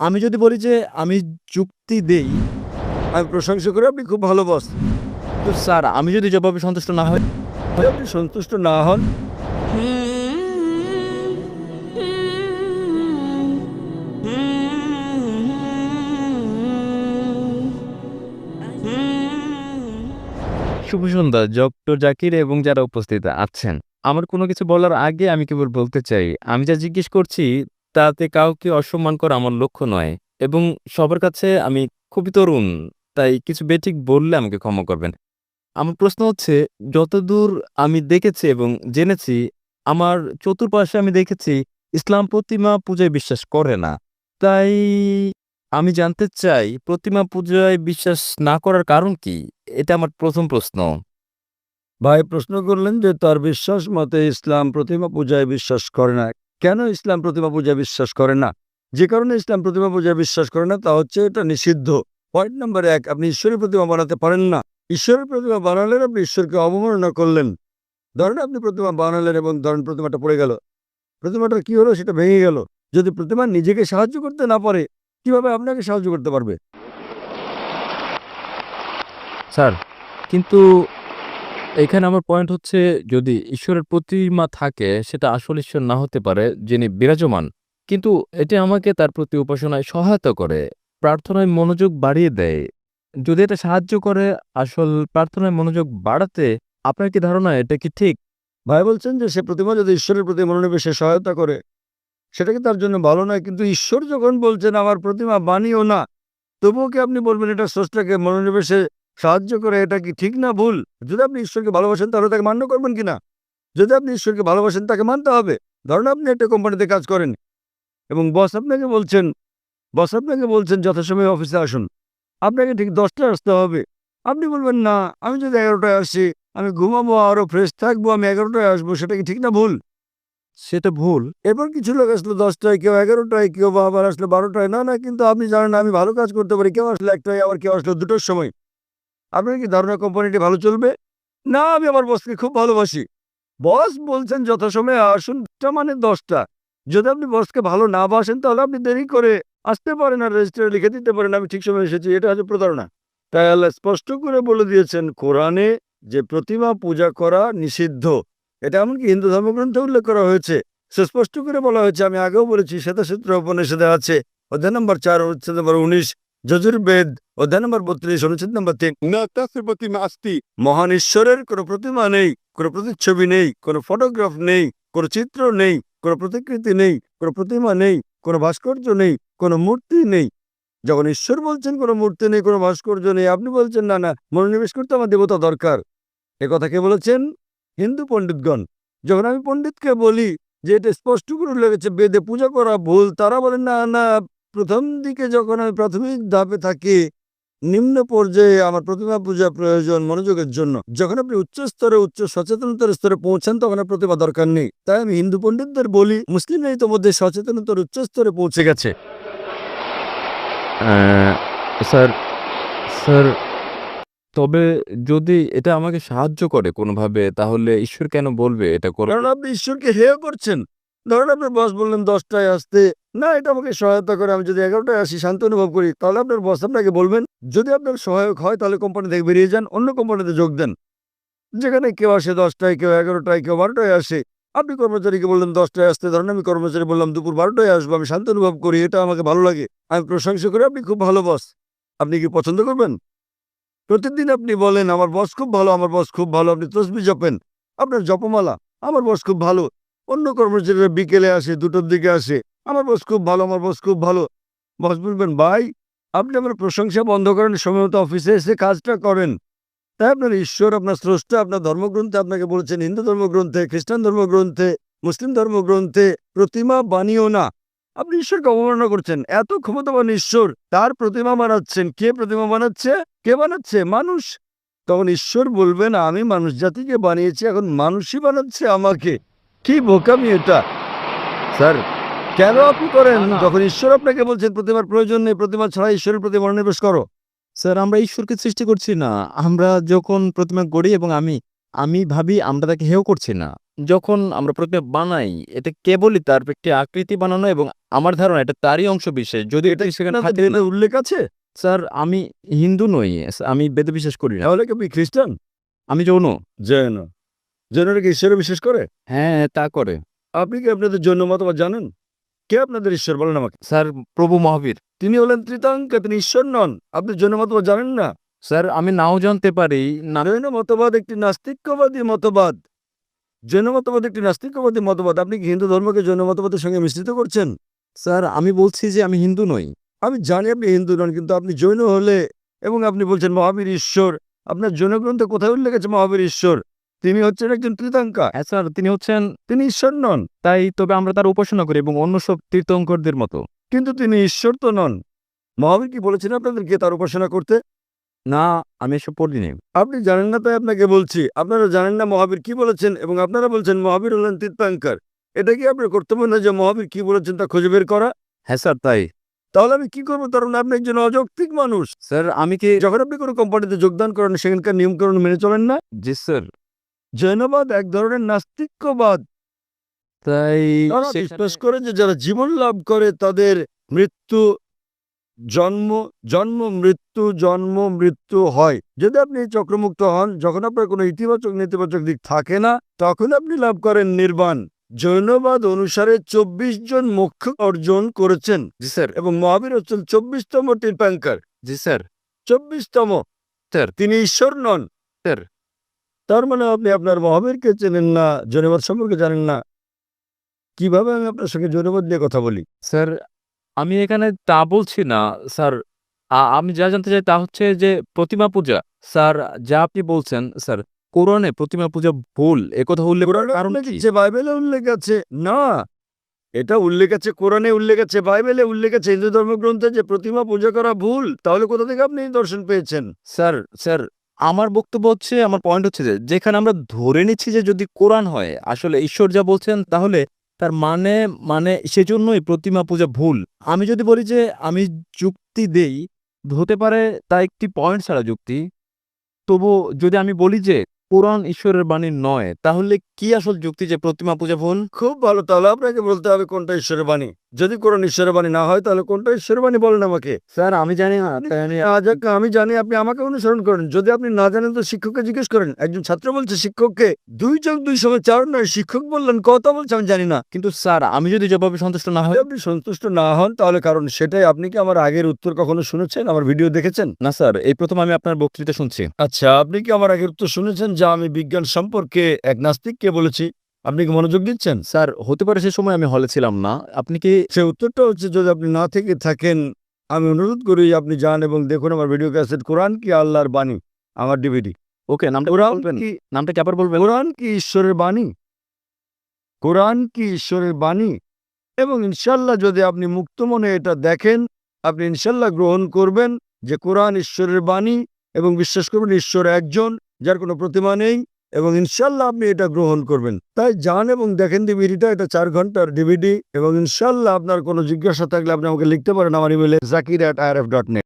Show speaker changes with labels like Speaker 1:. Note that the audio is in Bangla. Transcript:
Speaker 1: আমি যদি বলি যে আমি যুক্তি দেই,
Speaker 2: আমি প্রশংসা করি আপনি খুব ভালো বস।
Speaker 1: তো স্যার আমি যদি জবাবে সন্তুষ্ট না হই,
Speaker 2: আপনি সন্তুষ্ট না হন,
Speaker 1: শুভ সন্ধ্যা ডক্টর জাকির এবং যারা উপস্থিত আছেন। আমার কোনো কিছু বলার আগে আমি কেবল বলতে চাই, আমি যা জিজ্ঞেস করছি তাতে কাউকে অসম্মান করা আমার লক্ষ্য নয় এবং সবার কাছে আমি খুবই তরুণ। তাই কিছু বেঠিক বললে আমাকে ক্ষমা করবেন। আমার প্রশ্ন হচ্ছে, যতদূর আমি দেখেছি এবং জেনেছি, আমার চতুর্পাশে আমি দেখেছি ইসলাম প্রতিমা পূজায় বিশ্বাস করে না। তাই আমি জানতে চাই প্রতিমা পূজায় বিশ্বাস না করার কারণ কি? এটা আমার প্রথম প্রশ্ন।
Speaker 2: ভাই প্রশ্ন করলেন যে তার বিশ্বাস মতে ইসলাম প্রতিমা পূজায় বিশ্বাস করে না। কেন ইসলাম প্রতিমা পূজায় বিশ্বাস করে না? যে কারণে ইসলাম প্রতিমা পূজায় বিশ্বাস করে না তা হচ্ছে এটা নিষিদ্ধ। পয়েন্ট নাম্বার 1, আপনি ঈশ্বরের প্রতিমা বানাতে পারেন না। ঈশ্বরের প্রতিমা বানালেন আপনি ঈশ্বরকে অবমাননা করলেন। ধরেন আপনি প্রতিমা বানালেন এবং ধরেন প্রতিমাটা পড়ে গেল, প্রতিমাটার কি হলো সেটা ভেঙে গেল। যদি প্রতিমা নিজেকে সাহায্য করতে না পারে, কিভাবে আপনাকে সাহায্য করতে পারবে?
Speaker 1: স্যার, কিন্তু এখানে আমার পয়েন্ট হচ্ছে, যদি ঈশ্বরের প্রতিমা থাকে সেটা আসল ঈশ্বর না হতে পারে যিনি বিরাজমান। কিন্তু এটি আমাকে তার প্রতি উপাসনায় সহায়তা করে, প্রার্থনায় মনোযোগ বাড়িয়ে দেয়। যদি এটা সাহায্য করে আসল প্রার্থনায় মনোযোগ বাড়াতে, আপনার কি ধারণা এটা কি ঠিক?
Speaker 2: ভাই বলছেন যে সে প্রতিমা যদি ঈশ্বরের প্রতি মনোনিবেশে সহায়তা করে সেটা কি তার জন্য ভালো নয়? কিন্তু ঈশ্বর যখন বলছেন আমার প্রতিমা বানিও না, তবুও কি আপনি বলবেন এটা স্রষ্টাকে মনোনিবেশে সাহায্য করে? এটা কি ঠিক না ভুল? যদি আপনি ঈশ্বরকে ভালোবাসেন তাহলে তাকে মান্য করবেন কিনা? যদি আপনি ঈশ্বরকে ভালোবাসেন তাকে মানতে হবে। ধরুন আপনি একটা কোম্পানিতে কাজ করেন এবং বস আপনাকে বলছেন যথাসময়ে অফিসে আসুন। আপনাকে ঠিক 10টায় আসতে হবে। আপনি বলবেন না, আমি যদি 11টায় আসি, আমি ঘুমাবো আরো ফ্রেশ থাকবো, আমি 11টায় আসবো। সেটা কি ঠিক না ভুল?
Speaker 1: সেটা ভুল।
Speaker 2: এরপর কিছু লোক আসলো 10টায়, কেউ 11টায়, কেউ বা আবার আসলো 12টায়। না, না, কিন্তু আপনি জানেন আমি ভালো কাজ করতে পারি। কেউ আসলো 1টায়, আবার কেউ আসলো 2টোর সময়। আপনার কি ধারণা কোম্পানিটি ভালো চলবে? না, আমি আমার বসকে খুব ভালোবাসি। বস বলছেন যথাসময়ে আসুন, টা মানে 10টা। যদি আপনি বসকে ভালো না বাসেন তাহলে আপনি দেরি করে আসতে পারেন আর রেজিস্টারে লিখে দিতে পারেন আমি ঠিক সময় এসেছি। এটা হচ্ছে প্রতারণা। তাই আল্লাহ স্পষ্ট করে বলে দিয়েছেন কোরআনে যে প্রতিমা পূজা করা নিষিদ্ধ। এটা এমনকি হিন্দু ধর্মগ্রন্থে উল্লেখ করা হয়েছে। সুস্পষ্ট করে বলা হয়েছে, আমি আগেও বলেছি, শ্বেতাসূত্র উপনিষদে আছে, অধ্যায় নম্বর 4 অনুচ্ছেদ নম্বর 19, যজুর্বেদ অধ্যায় নম্বর 32 অনুচ্ছেদ নম্বর 3, না তাসের প্রতিমা আস্তি, মহান ঈশ্বরের কোনো প্রতিমা নেই, কোনো প্রতিচ্ছবি নেই, কোনো ফটোগ্রাফ নেই, কোনো চিত্র নেই, কোনো প্রতিকৃতি নেই, কোনো প্রতিমা নেই, কোনো ভাস্কর্য নেই, কোনো মূর্তি নেই। যখন ঈশ্বর বলছেন কোনো মূর্তি নেই, কোনো ভাস্কর্য নেই, আপনি বলছেন না, না, মনোনিবেশ করতে আমার দেবতা দরকার। কথা কে বলেছেন? হিন্দু পণ্ডিতগণ। যখন আমি পণ্ডিতকে বলি যে এটা স্পষ্ট করে লেগেছে বেদে পূজা করা ভুল, তারা বলেন না, না, প্রথম দিকে যখন আমি প্রাথমিক ধাপে থাকি, নিম্ন পর্যায়ে আমার প্রতিমা পূজা প্রয়োজন মনোযোগের জন্য। যখন আপনি উচ্চ স্তরে, উচ্চ সচেতনতার স্তরে পৌঁছান তখন আর প্রতিমা দরকার নেই। তাই আমি হিন্দু পণ্ডিতদের বলি মুসলিমরা ইতোমধ্যে সচেতনতার উচ্চ স্তরে পৌঁছে গেছে।
Speaker 1: আহ, স্যার স্যার তবে যদি এটা আমাকে সাহায্য করে কোনোভাবে, তাহলে ঈশ্বর কেন বলবে এটা করো?
Speaker 2: কারণ আপনি ঈশ্বরকে হেয় করছেন। ধরেন আপনার বস বললেন 10টায় আসতে, না, এটা আমাকে সহায়তা করে, আমি যদি 11টায় আসি শান্তি অনুভব করি, তাহলে আপনার বস আপনাকে বলবেন। যদি আপনার সহায়ক হয় তাহলে কোম্পানি থেকে বেরিয়ে যান, অন্য কোম্পানিতে যোগ দেন, যেখানে কেউ আসে 10টায়, কেউ 11টায়, কেউ 12টায় আসে। আপনি কর্মচারীকে বললেন 10টায় আসতে, ধরেন আমি কর্মচারী বললাম দুপুর 12টায় আসবো, আমি শান্তি অনুভব করি, এটা আমাকে ভালো লাগে, আমি প্রশংসা করি, আপনি খুব ভালো বস। আপনি কি পছন্দ করবেন? প্রতিদিন আপনি বলেন আমার বস খুব ভালো, আমার বস খুব ভালো, আপনি তসবিহ জপেন, আপনার জপমালা, আমার বস খুব ভালো। অন্য কর্মচারীরা বিকেলে আসে, 2টোর দিকে আসে, আমার বস খুব ভালো, আমার বস খুব ভালো। বস বলবেন ভাই, আপনি আমার প্রশংসা বন্ধ করেন, সময় মতো অফিসে এসে কাজটা করেন। তাই আপনার ঈশ্বর, আপনার স্রষ্টা আপনার ধর্মগ্রন্থে আপনাকে বলেছেন, হিন্দু ধর্মগ্রন্থে, খ্রিস্টান ধর্মগ্রন্থে, মুসলিম ধর্মগ্রন্থে, প্রতিমা বানিও না। আপনি ঈশ্বরকে অবমাননা করছেন। এত ক্ষমতাবান ঈশ্বর, তার প্রতিমা বানাচ্ছেন। কে প্রতিমা বানাচ্ছে? কে বানাচ্ছে? মানুষ। তখন ঈশ্বর বলবেন আমি মানুষ জাতিকে বানিয়েছি, এখন মানুষই বানাচ্ছে আমাকে। কি বোকামি এটা! স্যার, কেন আপনি করেন
Speaker 1: না, না।
Speaker 2: যখন ঈশ্বর আপনাকে বলছেন প্রতিমার প্রয়োজন নেই, প্রতিমা ছাড়া ঈশ্বরের প্রতি মনোনিবেশ করো?
Speaker 1: স্যার, আমরা ঈশ্বরকে সৃষ্টি করছি না। আমরা যখন প্রতিমা গড়ি এবং আমি আমি ভাবি আমরা তাকে হেয় করছি না। যখন আমরা প্রতিমা বানাই এটা কেবলই তার একটি আকৃতি বানানো এবং আমার ধারণা এটা তারই অংশ বিশেষ। যদি এটা সেখানে
Speaker 2: আপনাদের
Speaker 1: থাকে না
Speaker 2: বেদে উল্লেখ আছে?
Speaker 1: স্যার আমি হিন্দু নই। আমি বেদে বিশ্বাস করি না।
Speaker 2: তাহলে কি আপনি খ্রিস্টান?
Speaker 1: আমি জৈন।
Speaker 2: জৈন। জৈনরা কি ঈশ্বরে বিশ্বাস করে?
Speaker 1: হ্যাঁ, তা করে।
Speaker 2: আপনি কি আপনাদের জৈন মতবাদ জানেন? কে আপনাদের ঈশ্বর বলেন আমাকে?
Speaker 1: স্যার প্রভু মহাবীর।
Speaker 2: তিনি হলেন ত্রিতাঙ্কা, তিনি ঈশ্বর নন। আপনি জৈন মতবাদ জানেন না?
Speaker 1: স্যার আমি নাও জানতে পারি না।
Speaker 2: জৈন মতবাদ একটি নাস্তিক্যবাদী মতবাদ। জৈন মতবাদ একটি নাস্তিক্যবাদী মতবাদ। আপনি কি হিন্দু ধর্মকে জৈন মতবাদের সঙ্গে মিশ্রিত করছেন?
Speaker 1: স্যার আমি বলছি যে আমি হিন্দু নই।
Speaker 2: আমি জানি আপনি হিন্দু নন, কিন্তু আপনি জৈন হলে এবং আপনি বলছেন মহাবীর ঈশ্বর, আপনার জৈন গ্রন্থে কোথায় উল্লেখ আছে মহাবীর ঈশ্বর? তিনি হচ্ছেন একজন ত্রিতাঙ্কা,
Speaker 1: হ্যাঁ স্যার তিনি হচ্ছেন
Speaker 2: তিনি ঈশ্বর নন।
Speaker 1: তাই তবে আমরা তার উপাসনা করি এবং অন্য সব তীর্থঙ্করদের মতো।
Speaker 2: কিন্তু তিনি ঈশ্বর তো নন। মহাবীর কি বলেছেন আপনাদেরকে তার উপাসনা করতে?
Speaker 1: না, আমি এসব পড়িনি।
Speaker 2: আপনি জানেন না তাই আপনাকে বলছি। আপনারা জানেন না মহাবীর কি বলেছেন এবং আপনারা বলছেন মহাবীর হলেন তীর্থঙ্কর। এটা কি আপনার কর্তব্য না যে মহাবীর কি বলেছেন তা খুঁজে বের করা?
Speaker 1: হ্যাঁ স্যার তাই।
Speaker 2: তাহলে আমি কি করবো? কারণ আপনি একজন অযৌক্তিক মানুষ।
Speaker 1: স্যার আমি কি
Speaker 2: যখন আপনি কোনো কোম্পানিতে যোগদান করেন সেখানকার নিয়মকানুন মেনে চলেন না।
Speaker 1: জি স্যার।
Speaker 2: জৈনবাদ এক ধরনের নাস্তিক্যবাদ।
Speaker 1: তাই
Speaker 2: তারা
Speaker 1: সেখানে
Speaker 2: বিশ্বাস করে যে যারা জীবন লাভ করে তাদের মৃত্যু জন্ম জন্ম মৃত্যু জন্ম মৃত্যু হয়। যদি আপনি চক্রমুক্ত হন, যখন আপনার কোনো ইতিবাচক নেতিবাচক দিক থাকে না, তখন আপনি লাভ করেন নির্বাণ। জৈনবাদ অনুসারে 24 জন মোক্ষ অর্জন করেছেন
Speaker 1: জি স্যার।
Speaker 2: এবং মহাবীর হচ্ছেন 24তম তীর্থঙ্কর।
Speaker 1: জি স্যার।
Speaker 2: 24তম।
Speaker 1: স্যার।
Speaker 2: তিনি ঈশ্বর নন।
Speaker 1: স্যার
Speaker 2: তার মানে আপনি আপনার মহাবীরকে চেনেন না, জৈনবাদ সম্পর্কে জানেন না। কিভাবে আমি আপনার সঙ্গে জৈনবাদ নিয়ে কথা বলি?
Speaker 1: স্যার আমি এখানে তা বলছি না স্যার। আমি যা জানতে চাই তা হচ্ছে যে প্রতিমা পূজা। স্যার যা আপনি বলছেন স্যার কোরআনে প্রতিমা পূজা ভুল একথা উল্লেখ করার
Speaker 2: কোরআনে
Speaker 1: কারণ
Speaker 2: উল্লেখ
Speaker 1: কি?
Speaker 2: আছে, বাইবেলে উল্লেখ আছে। না, এটা উল্লেখ আছে, কোরআনে উল্লেখ আছে, বাইবেলে উল্লেখ আছে, হিন্দু ধর্মগ্রন্থে যে প্রতিমা পূজা করা ভুল। তাহলে কোথা থেকে আপনি এই দর্শন পেয়েছেন?
Speaker 1: স্যার স্যার আমার বক্তব্য হচ্ছে আমার পয়েন্ট হচ্ছে যে যেখানে আমরা ধরে নিচ্ছি যে যদি কোরআন হয় আসলে ঈশ্বর যা বলছেন তাহলে তার মানে মানে সেজন্যই প্রতিমা পূজা ভুল। আমি যদি বলি যে আমি যুক্তি দেই হতে পারে তা একটি পয়েন্ট ছাড়া যুক্তি। তবু যদি আমি বলি যে কোরআন ঈশ্বরের বাণী নয় তাহলে কি আসল যুক্তি যে প্রতিমা পূজা ভুল?
Speaker 2: খুব ভালো, তাহলে আপনাকে বলতে হবে কোনটা ঈশ্বরের বাণী। যদি কোরআন ঈশ্বরের বাণী না হয় তাহলে কোনটা ঈশ্বরের বাণী বলেন আমাকে।
Speaker 1: স্যার আমি জানি না
Speaker 2: আমি জানি, আপনি আমাকে অনুসরণ করেন। যদি আপনি না জানেন তো শিক্ষককে জিজ্ঞেস করেন। একজন ছাত্র বলছে শিক্ষককে 2+2=4 নয়, শিক্ষক বললেন কথা বলছে আমি জানি না।
Speaker 1: কিন্তু স্যার আমি যদি জবাবে সন্তুষ্ট না হই?
Speaker 2: যদি আপনি সন্তুষ্ট না হন তাহলে কারণ সেটাই। আপনি কি আমার আগের উত্তর কখনো শুনেছেন, আমার ভিডিও দেখেছেন?
Speaker 1: না স্যার এই প্রথম আমি আপনার বক্তৃতা শুনছি।
Speaker 2: আচ্ছা, আপনি কি আমার আগের উত্তর শুনেছেন যা আমি বিজ্ঞান সম্পর্কে এক নাস্তিককে বলেছি? আপনি কি মনোযোগ দিচ্ছেন?
Speaker 1: স্যার হতে পারে সে সময় আমি হলে ছিলাম না। আপনি কি
Speaker 2: সে উত্তরটা হচ্ছে, যদি আপনি না থেকে থাকেন আমি অনুরোধ করি আপনি যান এবং দেখুন আমার ভিডিও ক্যাসেট কোরআন কি আল্লাহর বাণী, আমার ডিভিডি।
Speaker 1: ওকে নামটা
Speaker 2: কোরআন
Speaker 1: বলবেন?
Speaker 2: কি
Speaker 1: নামটা কি আবার বলবেন?
Speaker 2: কোরআন কি ঈশ্বরের বাণী? কোরআন কি ঈশ্বরের বাণী? এবং ইনশাল্লাহ যদি আপনি মুক্ত মনে এটা দেখেন, আপনি ইনশাল্লাহ গ্রহণ করবেন যে কোরআন ঈশ্বরের বাণী এবং বিশ্বাস করবেন ঈশ্বর একজন, যার কোনো প্রতিমা নেই, এবং ইনশাল্লাহ আপনি এটা গ্রহণ করবেন। তাই যান এবং দেখেন ডিভিডিটা, এটা 4 ঘন্টার ডিভিডি। এবং ইনশাল্লাহ আপনার কোনো জিজ্ঞাসা থাকলে আপনি আমাকে লিখতে পারেন আমার ইমেলে zakir@irf.net।